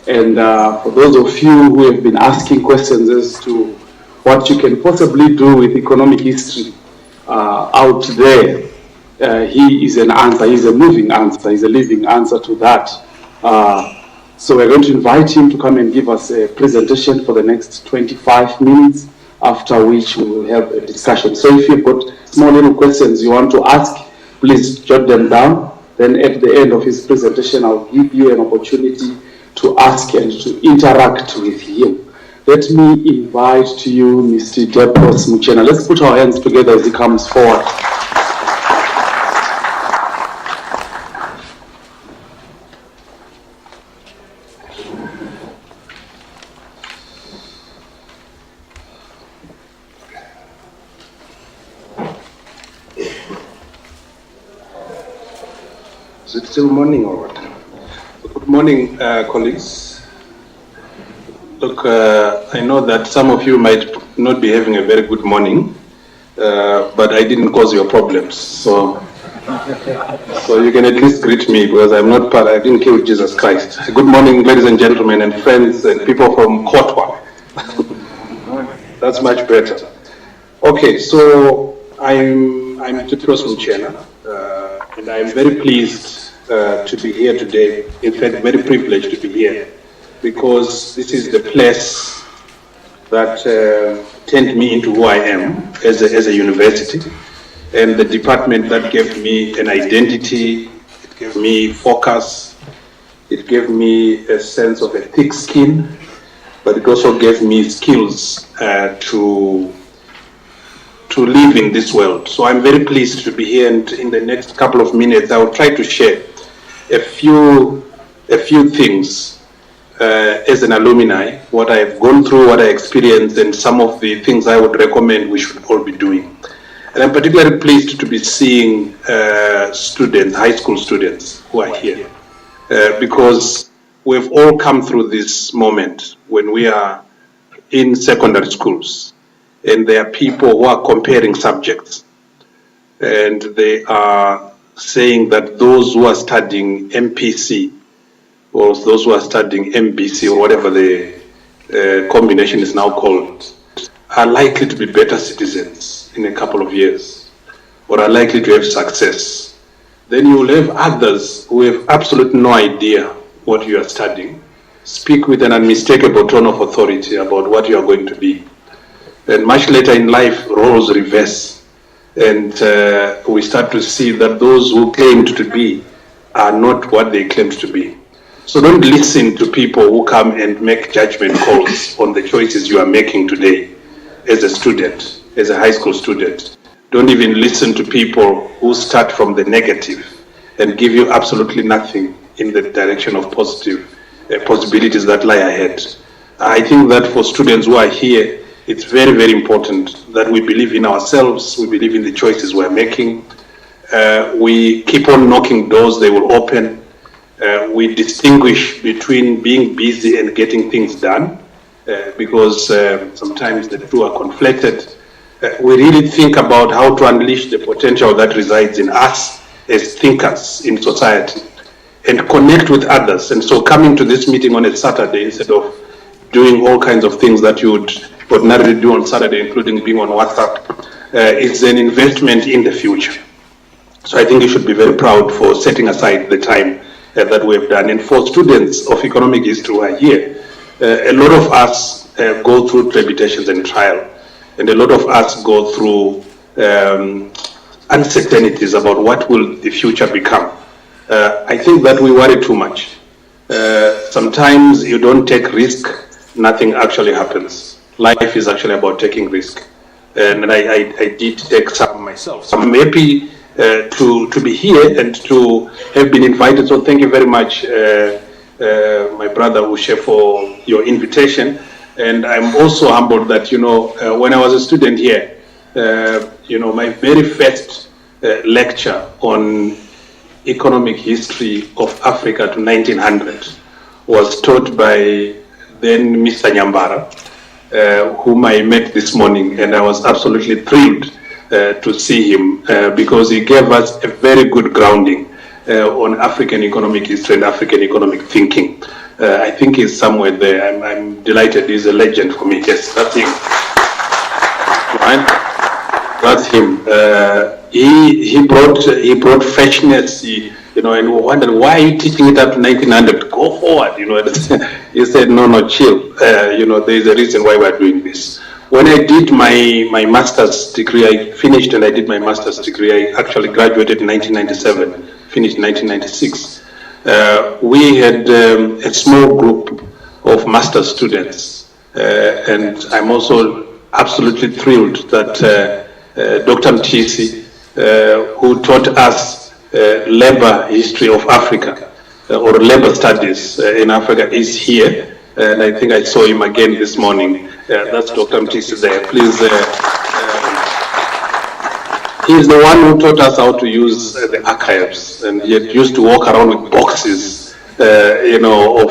And for those of you who have been asking questions as to what you can possibly do with economic history out there, he is an answer. He's a moving answer. He's a living answer to that. So we're going to invite him to come and give us a presentation for the next 25 minutes, after which we will have a discussion. So if you've got small little questions you want to ask, please jot them down. Then at the end of his presentation, I'll give you an opportunity to ask and to interact with him. Let me invite to you Mr. Depos Muchena. Let's put our hands together as he comes forward. Is it still morning or what? Good morning, colleagues. Look, I know that some of you might not be having a very good morning, but I didn't cause your problems. So you can at least greet me, because I'm not part, I didn't kill Jesus Christ. Good morning, ladies and gentlemen and friends and people from Kotwa. That's much better. Okay, so I'm Tupros Muchena, and I'm very pleased to be here today. In fact, very privileged to be here, because this is the place that turned me into who I am as a university, and the department that gave me an identity, it gave me focus, it gave me a sense of a thick skin, but it also gave me skills to live in this world. So I'm very pleased to be here, and in the next couple of minutes I will try to share a few things as an alumni, what I've gone through, what I experienced, and some of the things I would recommend we should all be doing. And I'm particularly pleased to be seeing students, high school students who are here, because we've all come through this moment when we are in secondary schools, and there are people who are comparing subjects, and they are saying that those who are studying MPC or those who are studying MBC or whatever the combination is now called are likely to be better citizens in a couple of years, or are likely to have success. Then you will have others who have absolutely no idea what you are studying, speak with an unmistakable tone of authority about what you are going to be. And much later in life, roles reverse, and we start to see that those who claimed to be are not what they claimed to be. So don't listen to people who come and make judgment calls on the choices you are making today as a student, as a high school student. Don't even listen to people who start from the negative and give you absolutely nothing in the direction of positive possibilities that lie ahead. I think that for students who are here, it's very, very important that we believe in ourselves, we believe in the choices we're making. We keep on knocking doors, they will open. We distinguish between being busy and getting things done, because sometimes the two are conflicted. We really think about how to unleash the potential that resides in us as thinkers in society and connect with others. And so coming to this meeting on a Saturday instead of doing all kinds of things that you would ordinarily do on Saturday, including being on WhatsApp, is an investment in the future. So I think you should be very proud for setting aside the time that we have done. And for students of economic history who are here, a lot of us go through tribulations and trial, and a lot of us go through uncertainties about what will the future become. I think that we worry too much. Sometimes you don't take risk, nothing actually happens. Life is actually about taking risk, and I did take some myself. So I'm happy to be here and to have been invited. So thank you very much, my brother Ushe, for your invitation. And I'm also humbled that, when I was a student here, my very first lecture on economic history of Africa to 1900 was taught by then Mr. Nyambara, whom I met this morning, and I was absolutely thrilled to see him because he gave us a very good grounding on African economic history and African economic thinking. I think he's somewhere there. I'm delighted. He's a legend for me. Yes, that's him. Right? That's him. He brought freshness. And we wondered, why are you teaching it up to 1900? Go forward. He said, no, chill. There is a reason why we're doing this. When I did my master's degree, I finished and I did my master's degree. I actually graduated in 1997, finished in 1996. We had a small group of master's students, and I'm also absolutely thrilled that Dr. Mtisi, who taught us labor history of Africa, or labor studies in Africa, is here. And I think I saw him again this morning. That's Dr. Mtisi there. Please. He's the one who taught us how to use the archives, and he used to walk around with boxes, of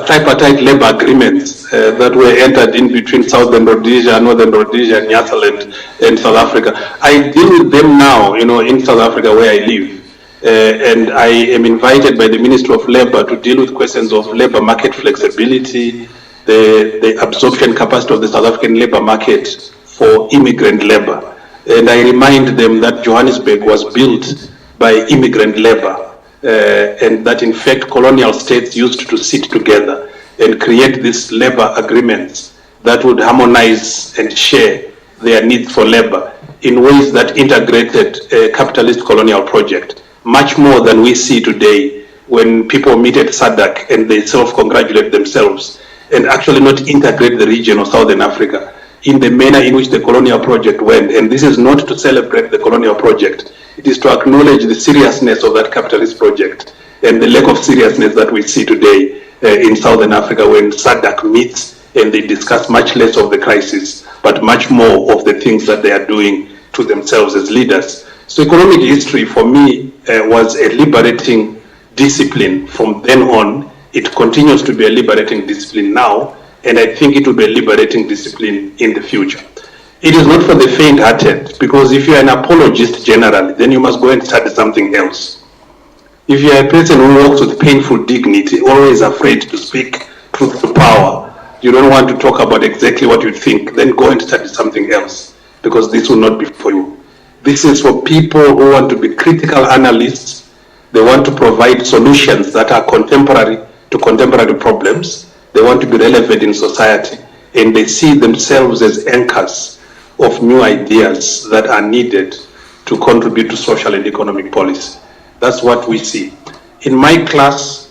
tripartite labor agreements that were entered in between Southern Rhodesia, Northern Rhodesia, Nyasaland, and South Africa. I deal with them now, in South Africa where I live. And I am invited by the Ministry of Labour to deal with questions of labour market flexibility, the absorption capacity of the South African labour market for immigrant labour. And I remind them that Johannesburg was built by immigrant labour, and that in fact colonial states used to sit together and create these labour agreements that would harmonize and share their needs for labour in ways that integrated a capitalist colonial project, much more than we see today when people meet at SADC and they self-congratulate themselves and actually not integrate the region of Southern Africa in the manner in which the colonial project went. And this is not to celebrate the colonial project. It is to acknowledge the seriousness of that capitalist project and the lack of seriousness that we see today in Southern Africa when SADC meets and they discuss much less of the crisis, but much more of the things that they are doing to themselves as leaders. So economic history for me was a liberating discipline from then on. It continues to be a liberating discipline now, and I think it will be a liberating discipline in the future. It is not for the faint-hearted, because if you are an apologist generally, then you must go and study something else. If you are a person who walks with painful dignity, always afraid to speak truth to power, you don't want to talk about exactly what you think, then go and study something else, because this will not be for you. This is for people who want to be critical analysts. They want to provide solutions that are contemporary to contemporary problems. They want to be relevant in society, and they see themselves as anchors of new ideas that are needed to contribute to social and economic policy. That's what we see. In my class,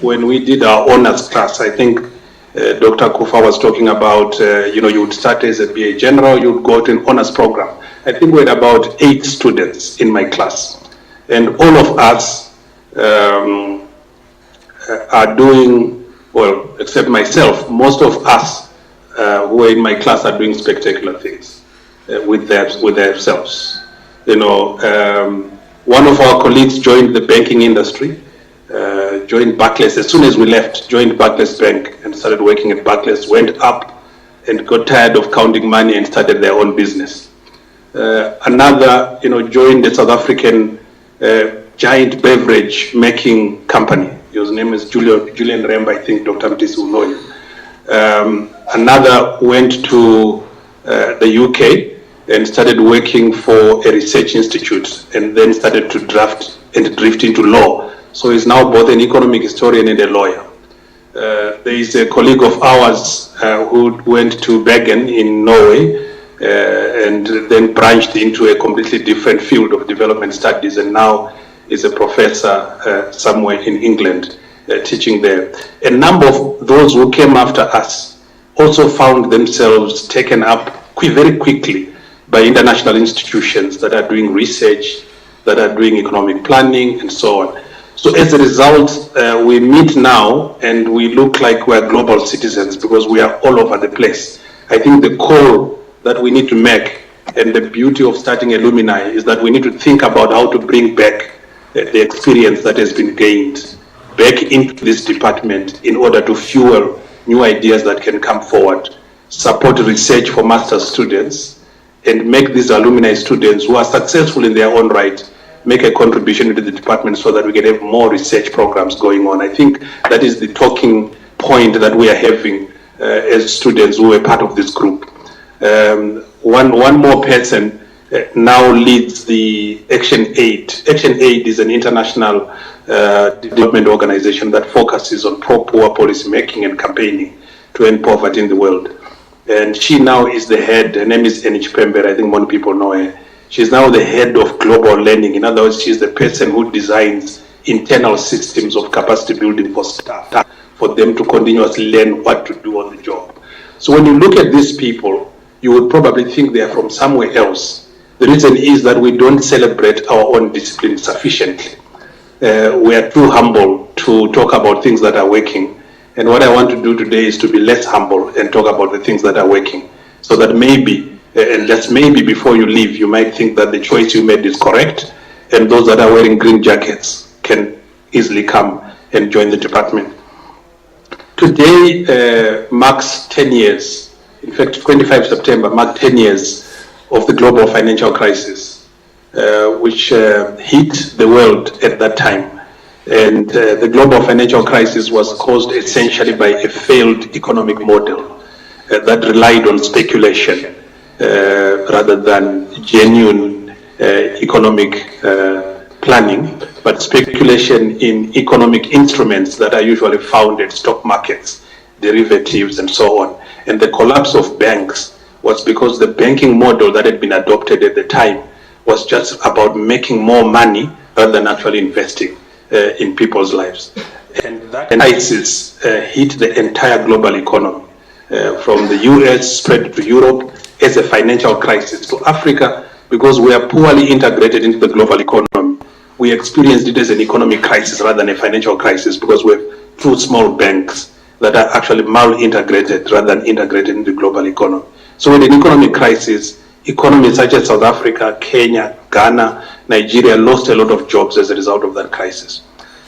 when we did our honors class, I think Dr. Kufa was talking about, you would start as a BA General, you would go to an honors program. I think we had about 8 students in my class. And all of us are doing, well, except myself, most of us who are in my class are doing spectacular things with themselves. One of our colleagues joined the banking industry, joined Barclays as soon as we left, joined Barclays Bank and started working at Barclays, went up and got tired of counting money and started their own business. Another, joined the South African giant beverage making company. His name is Julian Remba, I think Dr. Mtisi will know him. Another went to the UK and started working for a research institute and then started to drift into law. So he's now both an economic historian and a lawyer. There is a colleague of ours who went to Bergen in Norway and then branched into a completely different field of development studies, and now is a professor somewhere in England teaching there. A number of those who came after us also found themselves taken up very quickly by international institutions that are doing research, that are doing economic planning, and so on. So as a result, we meet now and we look like we're global citizens because we are all over the place. I think the call that we need to make, and the beauty of starting Alumni, is that we need to think about how to bring back the experience that has been gained back into this department in order to fuel new ideas that can come forward, support research for master's students, and make these alumni students who are successful in their own right make a contribution to the department so that we can have more research programs going on. I think that is the talking point that we are having as students who are part of this group. One more person now leads the Action Aid. Action Aid is an international development organization that focuses on pro-poor policy making and campaigning to end poverty in the world. And she now is the head. Her name is Enich Pember. I think many people know her. She's now the head of global learning. In other words, she's the person who designs internal systems of capacity building for staff, for them to continuously learn what to do on the job. So when you look at these people, you would probably think they are from somewhere else. The reason is that we don't celebrate our own discipline sufficiently. We are too humble to talk about things that are working. And what I want to do today is to be less humble and talk about the things that are working. So that maybe, and just maybe before you leave, you might think that the choice you made is correct, and those that are wearing green jackets can easily come and join the department. Today marks 10 years. In fact, 25 September marked 10 years of the global financial crisis, which hit the world at that time. And the global financial crisis was caused essentially by a failed economic model that relied on speculation rather than genuine economic planning, but speculation in economic instruments that are usually found in stock markets, derivatives, and so on. And the collapse of banks was because the banking model that had been adopted at the time was just about making more money rather than actually investing in people's lives. And that crisis hit the entire global economy, from the US spread to Europe as a financial crisis, to Africa, because we are poorly integrated into the global economy. We experienced it as an economic crisis rather than a financial crisis because we have two small banks that are actually mal-integrated rather than integrated in the global economy. So with an economic crisis, economies such as South Africa, Kenya, Ghana, Nigeria lost a lot of jobs as a result of that crisis.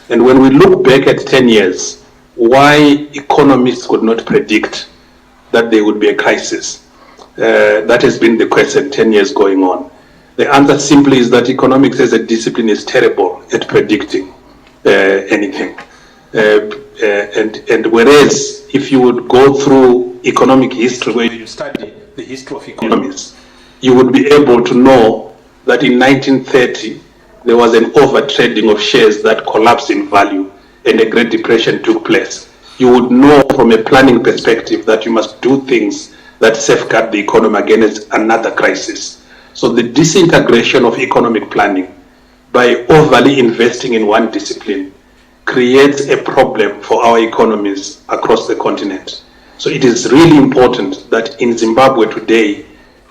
And when we look back at 10 years, why economists could not predict that there would be a crisis? That has been the question 10 years going on. The answer simply is that economics as a discipline is terrible at predicting anything. And whereas if you would go through economic history, where you study the history of economies, you would be able to know that in 1930, there was an overtrading of shares that collapsed in value and a Great Depression took place. You would know from a planning perspective that you must do things that safeguard the economy against another crisis. So the disintegration of economic planning by overly investing in one discipline creates a problem for our economies across the continent. So it is really important that in Zimbabwe today,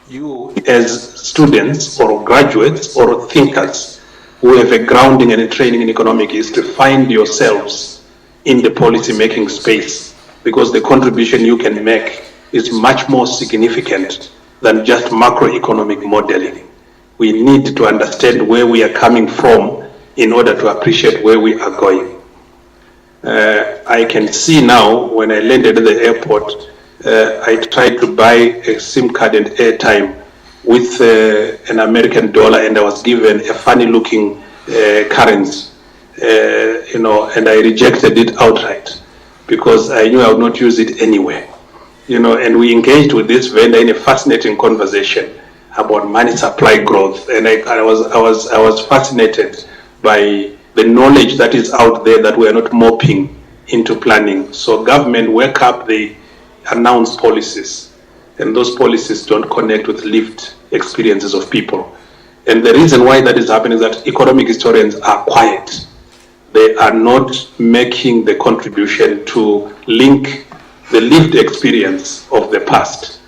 you as students or graduates or thinkers who have a grounding and a training in economics is to find yourselves in the policy making space, because the contribution you can make is much more significant than just macroeconomic modeling. We need to understand where we are coming from in order to appreciate where we are going. I can see now when I landed at the airport, I tried to buy a SIM card and airtime with an American dollar, and I was given a funny looking currency, and I rejected it outright because I knew I would not use it anywhere. And we engaged with this vendor in a fascinating conversation about money supply growth, and I was fascinated by the knowledge that is out there that we are not mopping into planning. So government wake up, they announce policies, and those policies don't connect with lived experiences of people. And the reason why that is happening is that economic historians are quiet. They are not making the contribution to link the lived experience of the past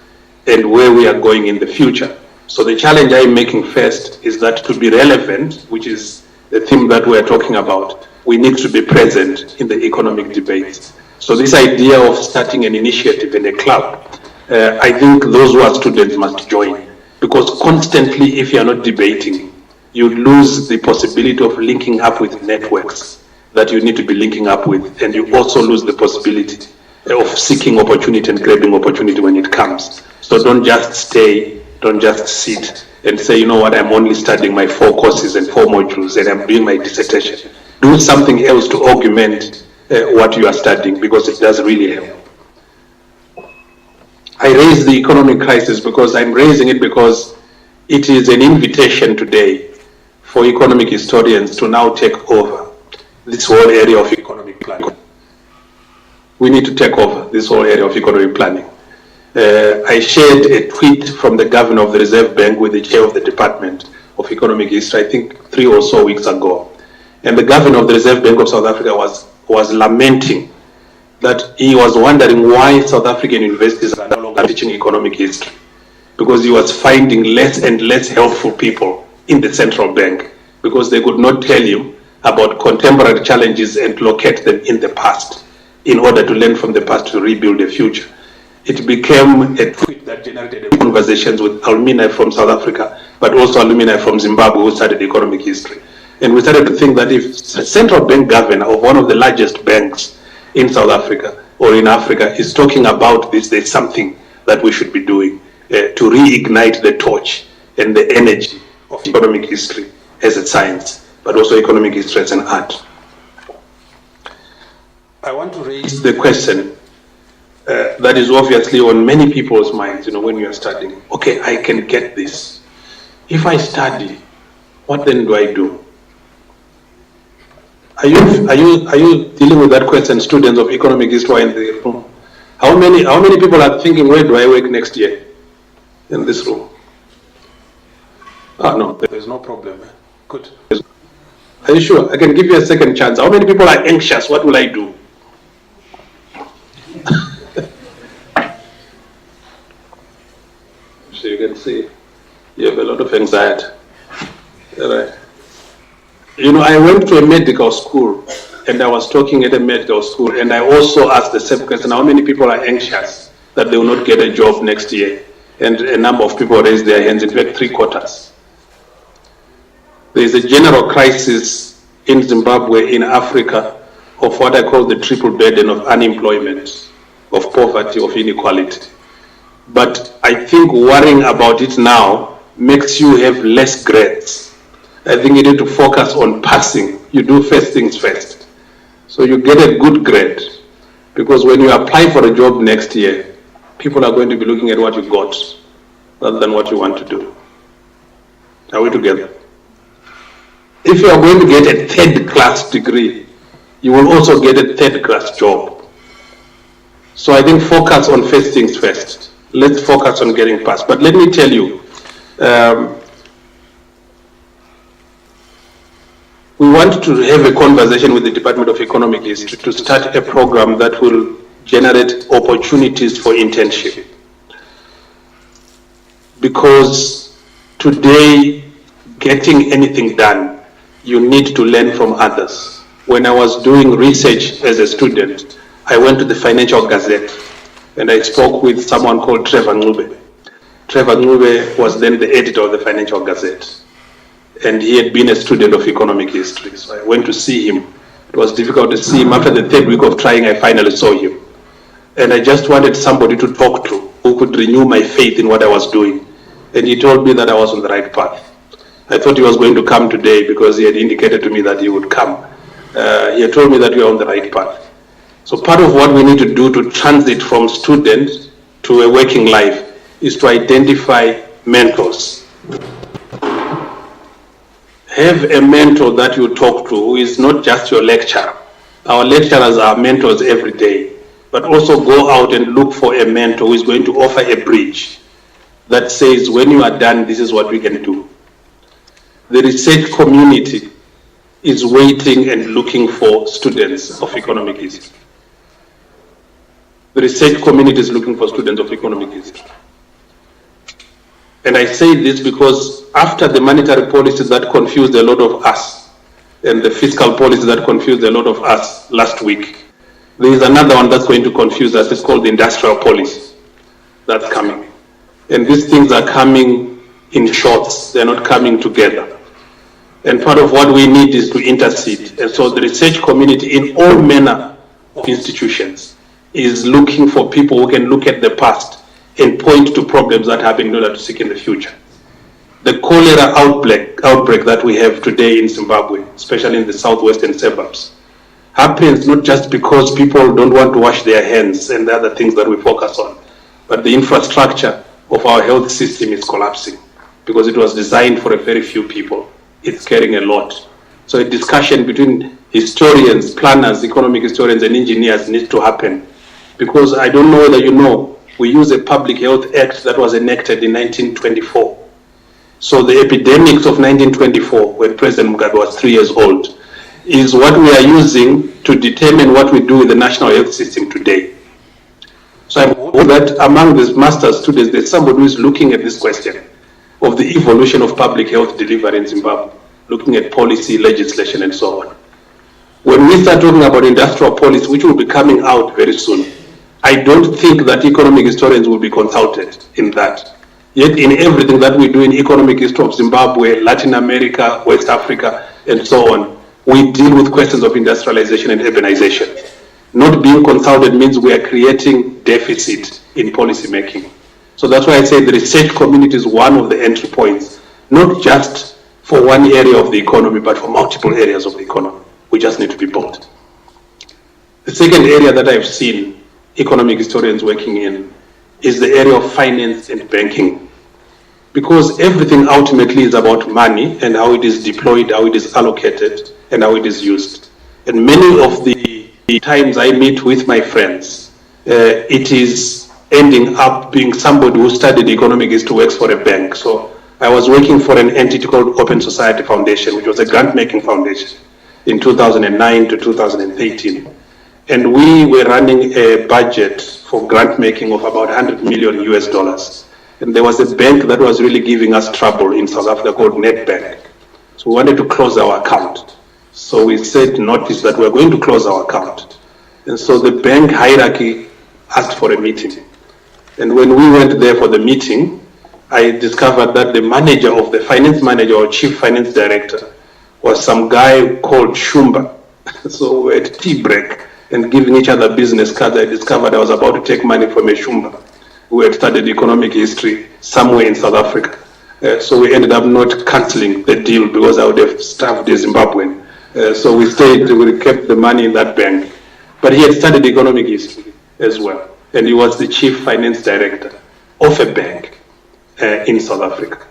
and where we are going in the future. So the challenge I'm making first is that to be relevant, which is the theme that we're talking about, we need to be present in the economic debate. So this idea of starting an initiative in a club, I think those who are students must join, because constantly, if you're not debating, you lose the possibility of linking up with networks that you need to be linking up with, and you also lose the possibility of seeking opportunity and grabbing opportunity when it comes. So don't just stay, don't just sit and say, you know what, I'm only studying my 4 courses and 4 modules and I'm doing my dissertation. Do something else to augment what you are studying, because it does really help. I raise the economic crisis because I'm raising it because it is an invitation today for economic historians to now take over this whole area of economic planning. We need to take over this whole area of economic planning. I shared a tweet from the governor of the Reserve Bank with the chair of the Department of Economic History, I think 3 or so weeks ago. And the governor of the Reserve Bank of South Africa was lamenting that he was wondering why South African universities are no longer teaching economic history, because he was finding less and less helpful people in the central bank, because they could not tell him about contemporary challenges and locate them in the past in order to learn from the past to rebuild a future. It became a tweet that generated conversations with alumni from South Africa, but also alumni from Zimbabwe who studied economic history. And we started to think that if a central bank governor of one of the largest banks in South Africa or in Africa is talking about this, there's something that we should be doing to reignite the torch and the energy of economic history as a science, but also economic history as an art. I want to raise the question that is obviously on many people's minds, when you are studying. Okay, I can get this. If I study, what then do I do? Are you dealing with that question, students of economic history in the room? How many people are thinking, where do I work next year in this room? Oh no, there's no problem. Good. Are you sure? I can give you a second chance. How many people are anxious? What will I do? So you can see you have a lot of anxiety. All right. I went to a medical school and I was talking at a medical school, and I also asked the same question, how many people are anxious that they will not get a job next year? And a number of people raised their hands, in fact 3/4. There is a general crisis in Zimbabwe, in Africa, of what I call the triple burden of unemployment, of poverty, of inequality. But I think worrying about it now makes you have less grades. I think you need to focus on passing. You do first things first. So you get a good grade, because when you apply for a job next year, people are going to be looking at what you got rather than what you want to do. Are we together? If you are going to get a 3rd-class degree, you will also get a 3rd-class job. So I think focus on first things first. Let's focus on getting past. But let me tell you, we want to have a conversation with the Department of Economic History to start a program that will generate opportunities for internship. Because today, getting anything done, you need to learn from others. When I was doing research as a student, I went to the Financial Gazette and I spoke with someone called Trevor Ncube. Trevor Ncube was then the editor of the Financial Gazette, and he had been a student of economic history. So I went to see him. It was difficult to see him. After the 3rd week of trying, I finally saw him. And I just wanted somebody to talk to who could renew my faith in what I was doing. And he told me that I was on the right path. I thought he was going to come today because he had indicated to me that he would come. He had told me that we are on the right path. So part of what we need to do to transit from student to a working life is to identify mentors. Have a mentor that you talk to who is not just your lecturer. Our lecturers are mentors every day, but also go out and look for a mentor who is going to offer a bridge that says, when you are done, this is what we can do. The research community is waiting and looking for students of economic history. The research community is looking for students of economic history. And I say this because after the monetary policies that confused a lot of us and the fiscal policy that confused a lot of us last week, there is another one that's going to confuse us. It's called the industrial policy that's coming. And these things are coming in shots. They're not coming together. And part of what we need is to intercede. And so the research community in all manner of institutions is looking for people who can look at the past and point to problems that happen in order to seek in the future. the cholera outbreak that we have today in Zimbabwe, especially in the southwestern suburbs, happens not just because people don't want to wash their hands and the other things that we focus on, but the infrastructure of our health system is collapsing because it was designed for a very few people. It's carrying a lot. So a discussion between historians, planners, economic historians, and engineers needs to happen, because I don't know whether you know, we use a Public Health Act that was enacted in 1924. So the epidemics of 1924, when President Mugabe was 3 years old, is what we are using to determine what we do with the national health system today. So I hope that among the master's students, there's somebody who is looking at this question of the evolution of public health delivery in Zimbabwe, looking at policy, legislation, and so on. When we start talking about industrial policy, which will be coming out very soon, I don't think that economic historians will be consulted in that. Yet in everything that we do in economic history of Zimbabwe, Latin America, West Africa, and so on, we deal with questions of industrialization and urbanization. Not being consulted means we are creating deficit in policy making. So that's why I say the research community is one of the entry points, not just for one area of the economy, but for multiple areas of the economy. We just need to be bold. The second area that I've seen economic historians working in is the area of finance and banking. Because everything ultimately is about money and how it is deployed, how it is allocated, and how it is used. And many of the times I meet with my friends, it is ending up being somebody who studied economic history, works for a bank. So I was working for an entity called Open Society Foundation, which was a grant-making foundation in 2009 to 2013. And we were running a budget for grant-making of about 100 million US dollars. And there was a bank that was really giving us trouble in South Africa called Nedbank. So we wanted to close our account. So we said notice that we're going to close our account. And so the bank hierarchy asked for a meeting. And when we went there for the meeting, I discovered that the manager of the finance manager or chief finance director was some guy called Shumba. So we were at tea break and giving each other business cards. I discovered I was about to take money from a Shumba who had studied economic history somewhere in South Africa. So we ended up not cancelling the deal because I would have staffed the Zimbabwean. So we stayed, we kept the money in that bank. But he had studied economic history as well. And he was the chief finance director of a bank in South Africa.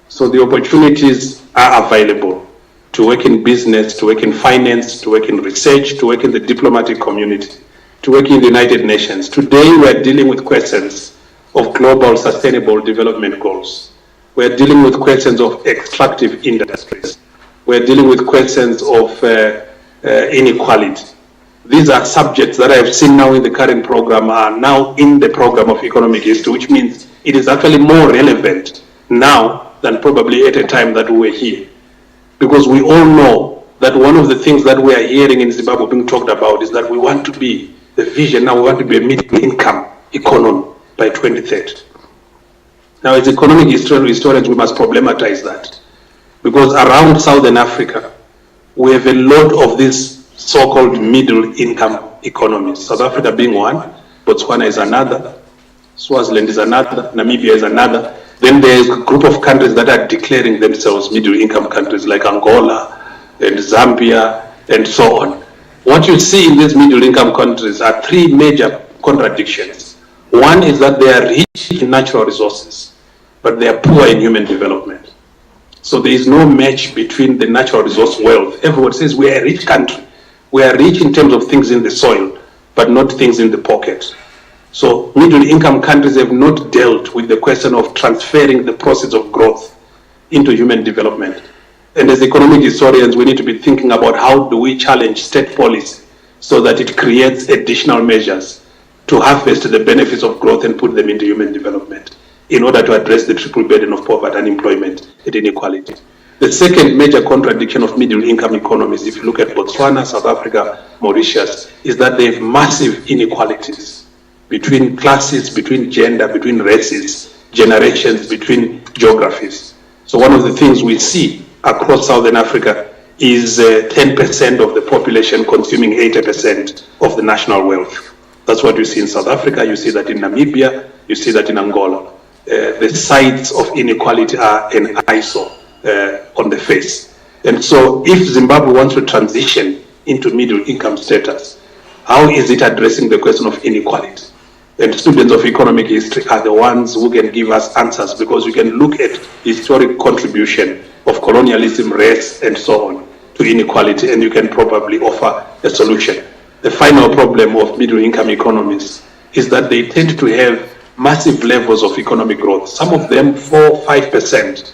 So the opportunities are available to work in business, to work in finance, to work in research, to work in the diplomatic community, to work in the United Nations. Today we are dealing with questions of global sustainable development goals. We are dealing with questions of extractive industries. We are dealing with questions of inequality. These are subjects that I have seen now in the current program are now in the program of economic history, which means it is actually more relevant now than probably at a time that we were here. Because we all know that one of the things that we are hearing in Zimbabwe being talked about is that we want to be, the vision now, we want to be a middle-income economy by 2030. Now, as economic historians, we must problematize that. Because around Southern Africa, we have a lot of these so-called middle-income economies. South Africa being one, Botswana is another, Swaziland is another, Namibia is another. Then there is a group of countries that are declaring themselves middle-income countries like Angola and Zambia and so on. What you see in these middle-income countries are three major contradictions. One is that they are rich in natural resources, but they are poor in human development. So there is no match between the natural resource wealth. Everyone says we are a rich country. We are rich in terms of things in the soil, but not things in the pocket. So middle-income countries have not dealt with the question of transferring the process of growth into human development. And as economic historians, we need to be thinking about how do we challenge state policy so that it creates additional measures to harvest the benefits of growth and put them into human development in order to address the triple burden of poverty, unemployment, and inequality. The second major contradiction of middle-income economies, if you look at Botswana, South Africa, Mauritius, is that they have massive inequalities between classes, between gender, between races, generations, between geographies. So one of the things we see across Southern Africa is 10% of the population consuming 80% of the national wealth. That's what you see in South Africa, you see that in Namibia, you see that in Angola. the sides of inequality are an eyesore on the face. And so if Zimbabwe wants to transition into middle income status, how is it addressing the question of inequality? And students of economic history are the ones who can give us answers, because we can look at historic contribution of colonialism, race, and so on to inequality, and you can probably offer a solution. The final problem of middle income economies is that they tend to have massive levels of economic growth, some of them 4, 5%,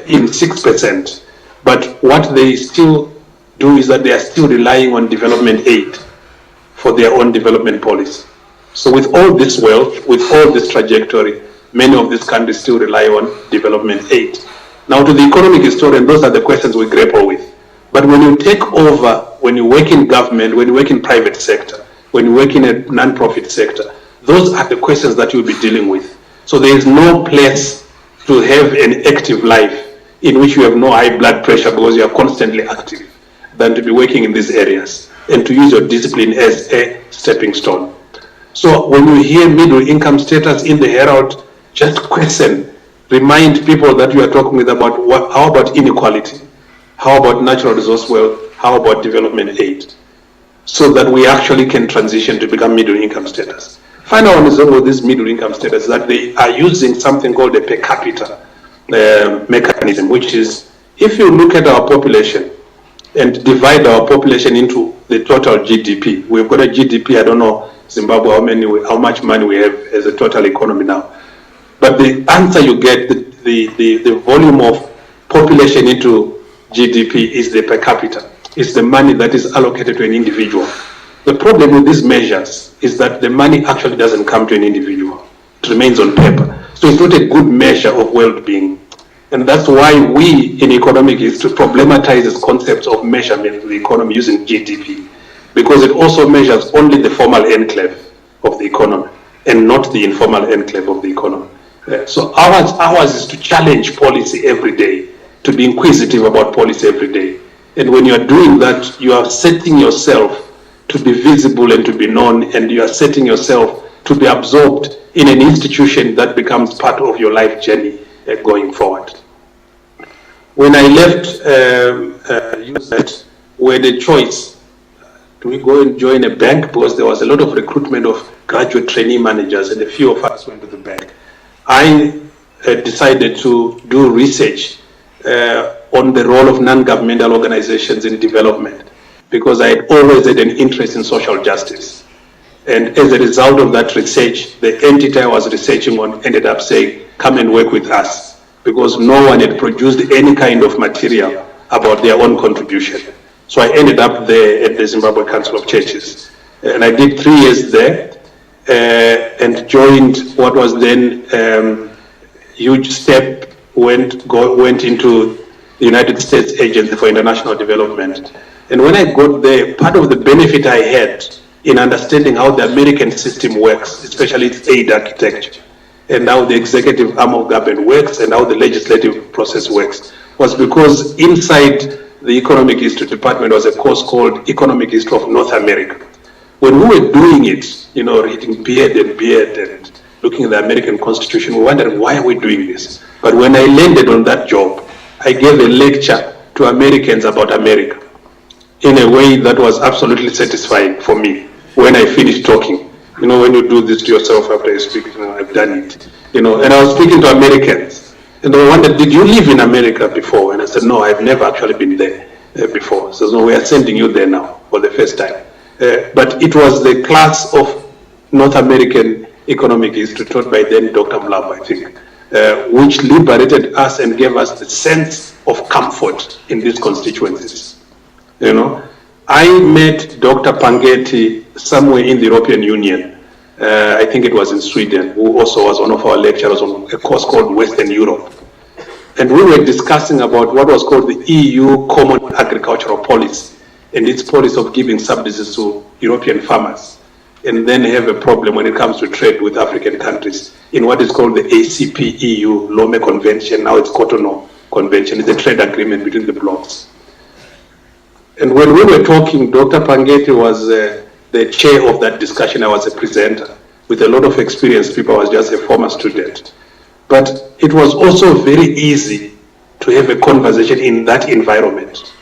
even 6%. But what they still do is that they are still relying on development aid for their own development policy. So with all this wealth, with all this trajectory, many of these countries still rely on development aid. Now, to the economic historian, those are the questions we grapple with. But when you take over, when you work in government, when you work in private sector, when you work in a non-profit sector, those are the questions that you'll be dealing with. So there is no place to have an active life in which you have no high blood pressure because you are constantly active, than to be working in these areas and to use your discipline as a stepping stone. So when you hear middle income status in the Herald, just question, remind people that you are talking with about how about inequality, how about natural resource wealth, how about development aid, so that we actually can transition to become middle income status. Final one is about this middle income status, that they are using something called a per capita mechanism, which is, if you look at our population and divide our population into the total GDP, we've got a GDP, I don't know, Zimbabwe, how much money we have as a total economy now. But the answer you get, the volume of population into GDP is the per capita. It's the money that is allocated to an individual. The problem with these measures is that the money actually doesn't come to an individual. It remains on paper. So it's not a good measure of well-being. And that's why we in economic history problematize this concept of measurement of the economy using GDP, because it also measures only the formal enclave of the economy and not the informal enclave of the economy. So ours is to challenge policy every day, to be inquisitive about policy every day. And when you are doing that, you are setting yourself to be visible and to be known, and you are setting yourself to be absorbed in an institution that becomes part of your life journey going forward. When I left UZ, we had a choice. Do we go and join a bank? Because there was a lot of recruitment of graduate trainee managers, and a few of us went to the bank. I decided to do research on the role of non-governmental organizations in development, because I had always had an interest in social justice. And as a result of that research, the entity I was researching on ended up saying, come and work with us, because no one had produced any kind of material about their own contribution. So I ended up there at the Zimbabwe Council of Churches. And I did 3 years there and joined what was then huge step, went into the United States Agency for International Development. And when I got there, part of the benefit I had in understanding how the American system works, especially its aid architecture, and how the executive arm of government works and how the legislative process works, was because inside the Economic History Department was a course called Economic History of North America. When we were doing it, reading Beard and looking at the American Constitution, we wondered, why are we doing this? But when I landed on that job, I gave a lecture to Americans about America in a way that was absolutely satisfying for me when I finished talking. When you do this to yourself after you speak, I've done it. And I was speaking to Americans, and they wondered, did you live in America before? And I said, no, I've never actually been there before. So no, we are sending you there now for the first time. But it was the class of North American economic history taught by then Dr. Mlab, I think, which liberated us and gave us the sense of comfort in these constituencies. I met Dr. Pangetti somewhere in the European Union. I think it was in Sweden, who also was one of our lecturers on a course called Western Europe. And we were discussing about what was called the EU Common Agricultural Policy and its policy of giving subsidies to European farmers, and then have a problem when it comes to trade with African countries in what is called the ACP EU Lome Convention. Now it's Cotonou Convention. It's a trade agreement between the blocs. And when we were talking, Dr. Pangetti was the chair of that discussion. I was a presenter with a lot of experienced people. I was just a former student. But it was also very easy to have a conversation in that environment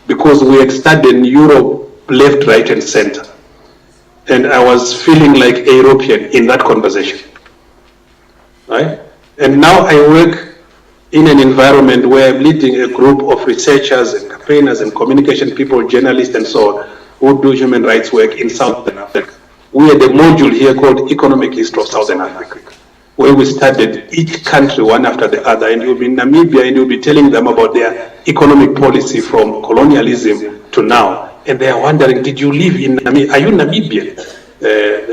because we had studied in Europe left, right, and center. And I was feeling like a European in that conversation, right? And now I work in an environment where I'm leading a group of researchers and campaigners and communication people, journalists and so on, who do human rights work in Southern Africa. We had a module here called Economic History of Southern Africa, where we studied each country one after the other, and you'll be in Namibia and you'll be telling them about their economic policy from colonialism to now. And they are wondering, did you live in Namibia? Are you Namibian?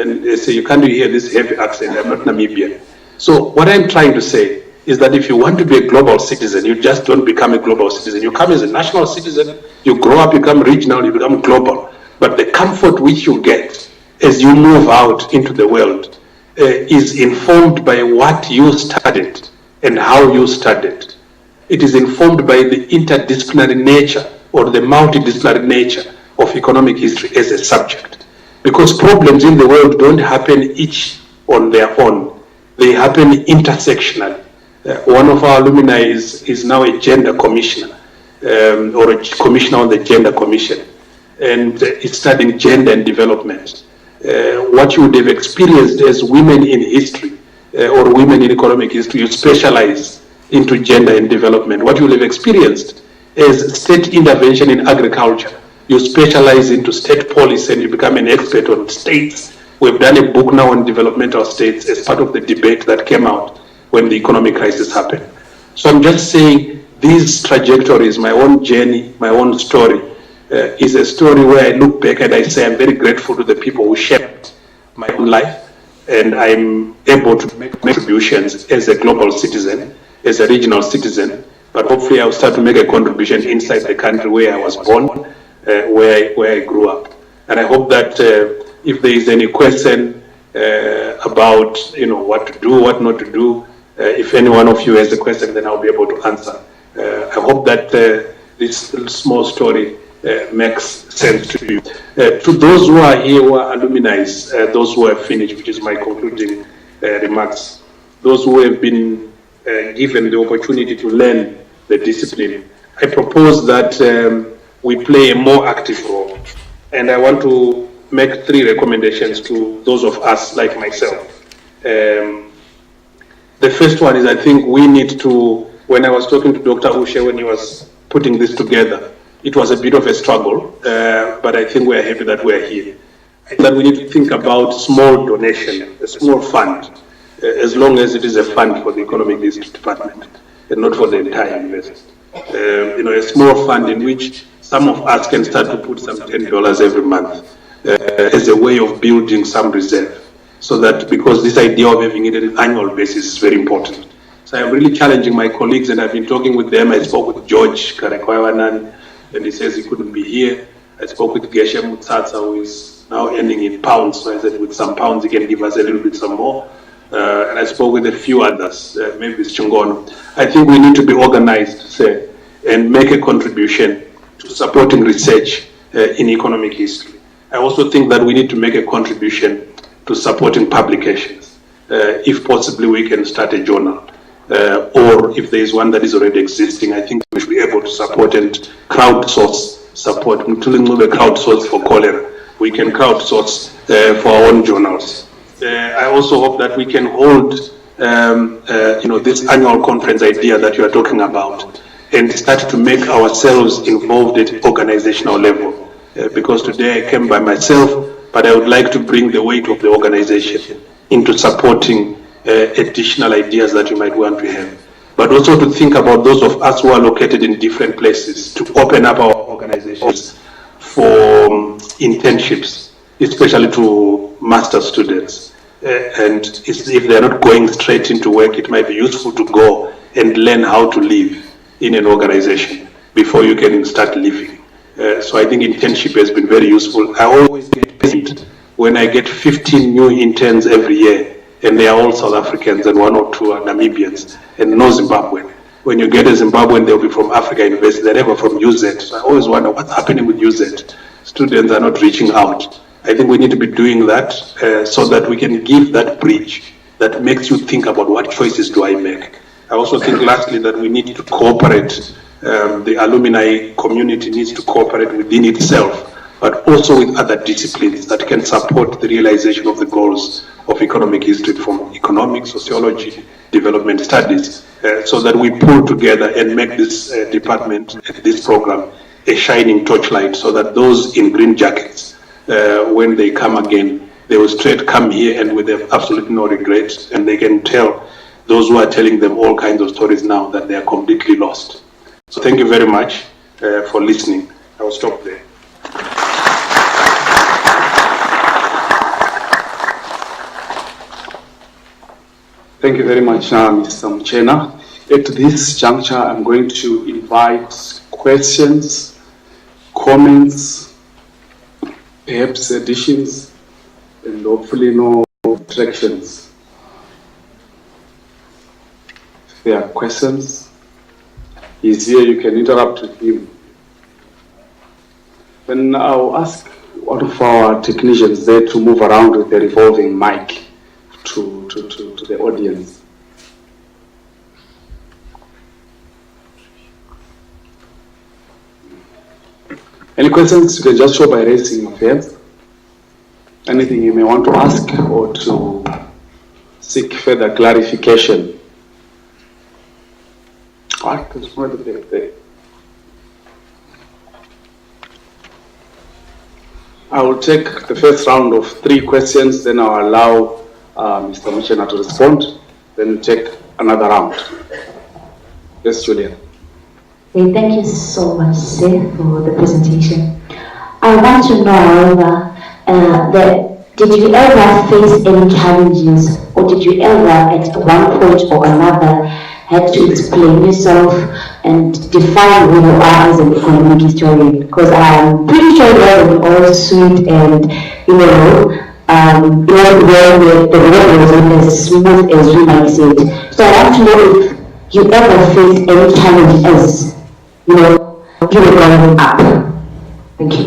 And they say, you can't hear this heavy accent, I'm not Namibian. So what I'm trying to say is that if you want to be a global citizen, you just don't become a global citizen. You come as a national citizen, you grow up, you become regional, you become global. But the comfort which you get as you move out into the world is informed by what you studied and how you studied. It is informed by the interdisciplinary nature or the multidisciplinary nature of economic history as a subject. Because problems in the world don't happen each on their own. They happen intersectionally. One of our alumni is now a gender commissioner, or a commissioner on the Gender Commission, and is studying gender and development. What you would have experienced as women in history or women in economic history, you specialize into gender and development. What you will have experienced as state intervention in agriculture, you specialize into state policy and you become an expert on states. We've done a book now on developmental states as part of the debate that came out when the economic crisis happened. So I'm just saying these trajectories, my own journey, my own story, is a story where I look back and I say I'm very grateful to the people who shaped my own life, and I'm able to make contributions as a global citizen, as a regional citizen, but hopefully I'll start to make a contribution inside the country where I was born, where I grew up. And I hope that if there is any question about what to do, what not to do, if any one of you has a question, then I'll be able to answer. I hope that this small story makes sense to you. To those who are here, who are alumni, those who have finished, which is my concluding remarks, those who have been given the opportunity to learn the discipline, I propose that we play a more active role. And I want to make 3 recommendations to those of us like myself. The first one is, I think we need to, when I was talking to Dr. Ushe when he was putting this together, it was a bit of a struggle, but I think we're happy that we're here. That we need to think about small donation, a small fund, as long as it is a fund for the Economic History Department and not for the entire university. A small fund in which some of us can start to put some $10 every month as a way of building some reserve. So that, because this idea of having it on an annual basis is very important. So I'm really challenging my colleagues, and I've been talking with them. I spoke with George Karekwawanan, and he says he couldn't be here. I spoke with Geshe Mutsatsa, who is now earning in pounds. So I said with some pounds, he can give us a little bit some more. And I spoke with a few others, maybe it's Chungono. I think we need to be organized, and make a contribution to supporting research in economic history. I also think that we need to make a contribution to supporting publications. If possibly, we can start a journal. Or if there is one that is already existing, I think we should be able to support and crowdsource support. Crowdsource for cholera. We can crowdsource for our own journals. I also hope that we can hold this annual conference idea that you are talking about and start to make ourselves involved at organizational level. Because today I came by myself, but I would like to bring the weight of the organization into supporting additional ideas that you might want to have. But also to think about those of us who are located in different places, to open up our organizations for internships, especially to master students. And if they're not going straight into work, it might be useful to go and learn how to live in an organization before you can start living. So I think internship has been very useful. I always get paid when I get 15 new interns every year, and they are all South Africans and 1 or 2 are Namibians and no Zimbabwean. When you get a Zimbabwean, they'll be from Africa University, they're never from UZ. So I always wonder what's happening with UZ. Students are not reaching out. I think we need to be doing that so that we can give that bridge that makes you think about what choices do I make. I also think lastly that we need to cooperate. The alumni community needs to cooperate within itself, but also with other disciplines that can support the realization of the goals of economic history, from economics, sociology, development studies, so that we pull together and make this department, this program, a shining torchlight, so that those in green jackets, when they come again, they will straight come here and with absolutely no regrets, and they can tell those who are telling them all kinds of stories now that they are completely lost. So thank you very much for listening. I will stop there. Thank you very much, Mr. Mchena. At this juncture, I'm going to invite questions, comments, perhaps additions, and hopefully no objections. If there are questions, he's here, you can interrupt with him. Then I'll ask one of our technicians there to move around with the revolving mic to the audience. Any questions? You can just show by raising your hands. Anything you may want to ask or to seek further clarification. I will take the first round of 3 questions, then I'll allow Mr. Mchena to respond, then we'll take another round. Yes, Julian. Okay, thank you so much, Seth, for the presentation. I want to know, however, did you ever face any challenges, or did you ever, at one point or another, had to explain yourself and define who you are as an economic historian? Because I'm pretty sure it wasn't all sweet and, the road wasn't as smooth as we might say it. So I want to know if you ever faced any challenge as, you were growing up. Thank you.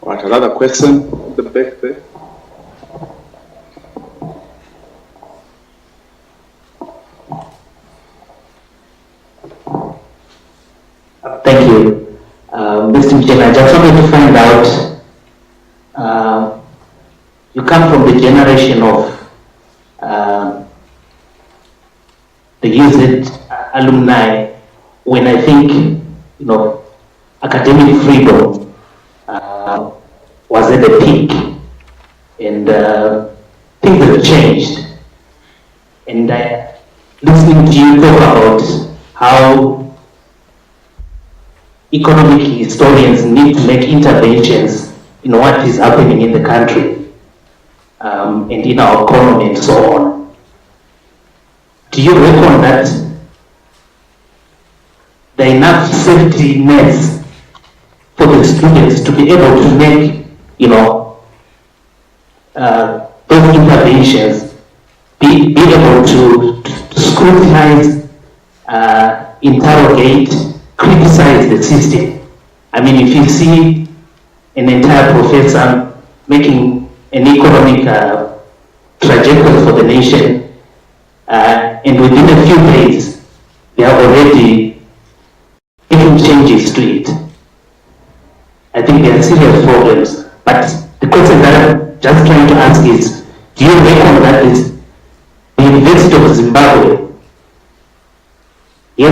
All right, another question at the back there. Thank you. Mr. Mchena, I just wanted to find out, you come from the generation of the UZ alumni, when I think, academic freedom was at the peak, and things have changed. And listening to you talk about how economic historians need to make interventions in what is happening in the country and in our economy and so on. Do you reckon that there are enough safety nets for the students to be able to make, those interventions, be able to scrutinize, interrogate, criticize the system? I mean, if you see an entire professor making an economic trajectory for the nation, and within a few days, they are already making changes to it, I think there are serious problems. But the question that I'm just trying to ask is, do you reckon that is the University of Zimbabwe, the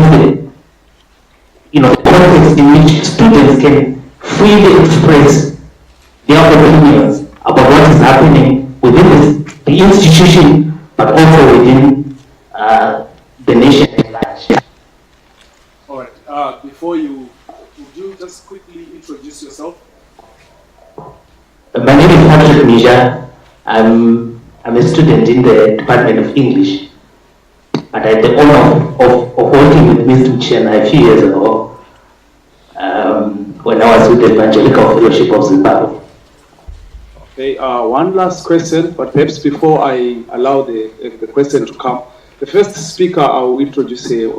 context in which students can freely express their opinions about what is happening within the institution, but also within the nation at large? All right. Before you, would you just quickly introduce yourself? My name is Patrick Mija. I'm a student in the Department of English, but I had the honor of working with Mr. Mchena a few years ago when I was with the Evangelical Fellowship of Zimbabwe. Okay, one last question, but perhaps before I allow the question to come, the first speaker I'll introduce here,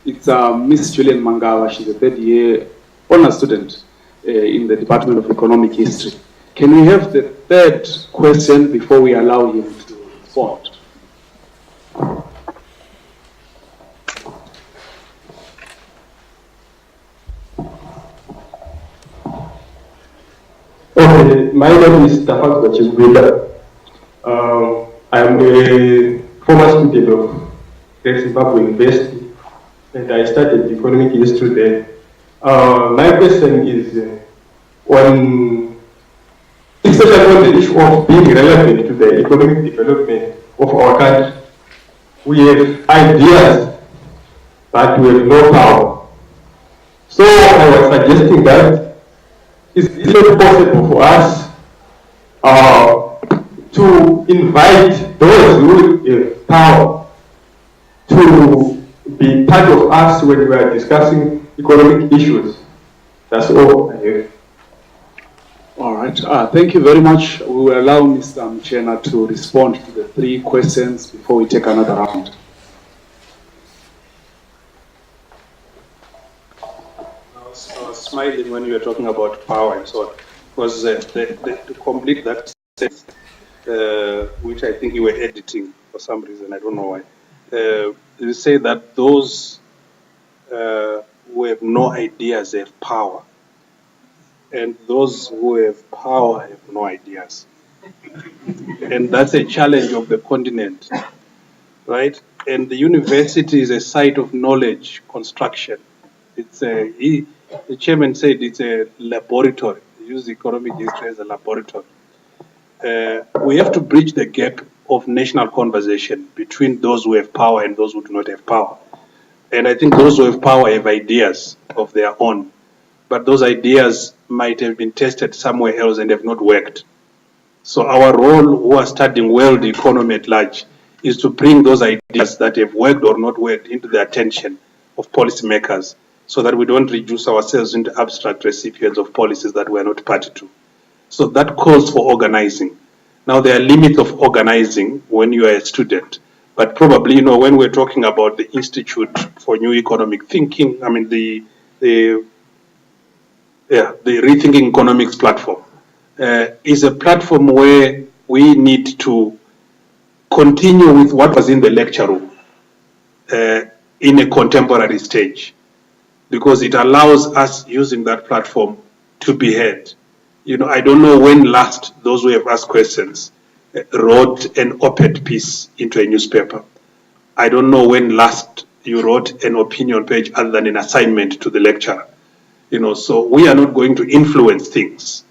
it's Miss Julian Mangawa. She's a 3rd-year honor student in the Department of Economic History. Can we have the 3rd question before we allow him to respond? My name is Tafak Bachibwida. I'm a former student of Great Zimbabwe University, and I studied economic history there. My question is on, especially on the issue of being relevant to the economic development of our country. We have ideas, but we have no power. So I was suggesting that is it possible for us to invite those who have power to be part of us when we are discussing economic issues? That's all I have. All right. Thank you very much. We will allow Mr. Mchena to respond to the 3 questions before we take another round. I was smiling when you were talking about power and so on, because to complete that sentence, which I think you were editing for some reason, I don't know why, you say that those who have no ideas have power, and those who have power have no ideas. And that's a challenge of the continent, right? And the university is a site of knowledge construction. It's the chairman said it's a laboratory. He used economic history as a laboratory. We have to bridge the gap of national conversation between those who have power and those who do not have power. And I think those who have power have ideas of their own, but those ideas might have been tested somewhere else and have not worked. So our role, who are studying world economy at large, is to bring those ideas that have worked or not worked into the attention of policymakers, so that we don't reduce ourselves into abstract recipients of policies that we are not party to. So that calls for organizing. Now, there are limits of organizing when you are a student, but probably, when we're talking about the Institute for New Economic Thinking, I mean the Rethinking Economics platform is a platform where we need to continue with what was in the lecture room in a contemporary stage, because it allows us, using that platform, to be heard. I don't know when last those who have asked questions wrote an op-ed piece into a newspaper. I don't know when last you wrote an opinion page other than an assignment to the lecturer. So we are not going to influence things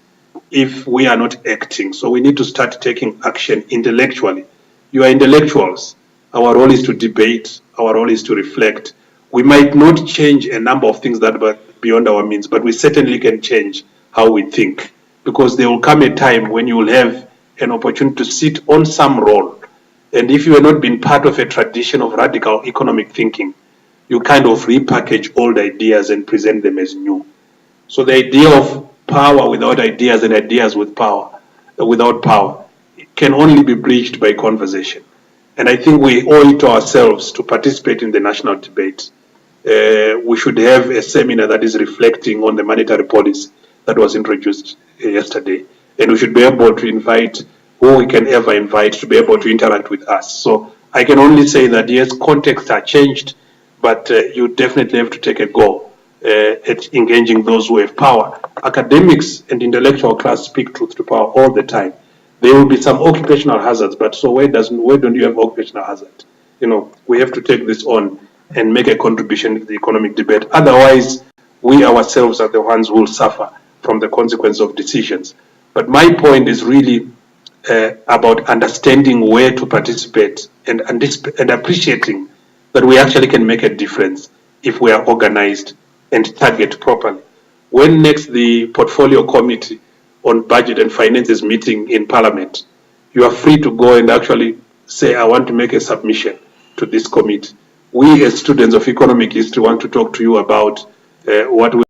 if we are not acting. So we need to start taking action intellectually. You are intellectuals. Our role is to debate. Our role is to reflect. We might not change a number of things that are beyond our means, but we certainly can change how we think, because there will come a time when you will have an opportunity to sit on some role. And if you have not been part of a tradition of radical economic thinking, you kind of repackage old ideas and present them as new. So the idea of power without ideas and ideas with power, without power, can only be bridged by conversation. And I think we owe it to ourselves to participate in the national debate. We should have a seminar that is reflecting on the monetary policy that was introduced yesterday. And we should be able to invite who we can ever invite to be able to interact with us. So I can only say that, yes, contexts are changed, but you definitely have to take a go at engaging those who have power. Academics and intellectual class speak truth to power all the time. There will be some occupational hazards, but so where don't you have occupational hazard? We have to take this on and make a contribution to the economic debate. Otherwise, we ourselves are the ones who will suffer from the consequence of decisions. But my point is really about understanding where to participate and appreciating that we actually can make a difference if we are organized and target properly. When next the Portfolio Committee on Budget and Finance is meeting in Parliament, you are free to go and actually say, I want to make a submission to this committee. We as students of economic history want to talk to you about what we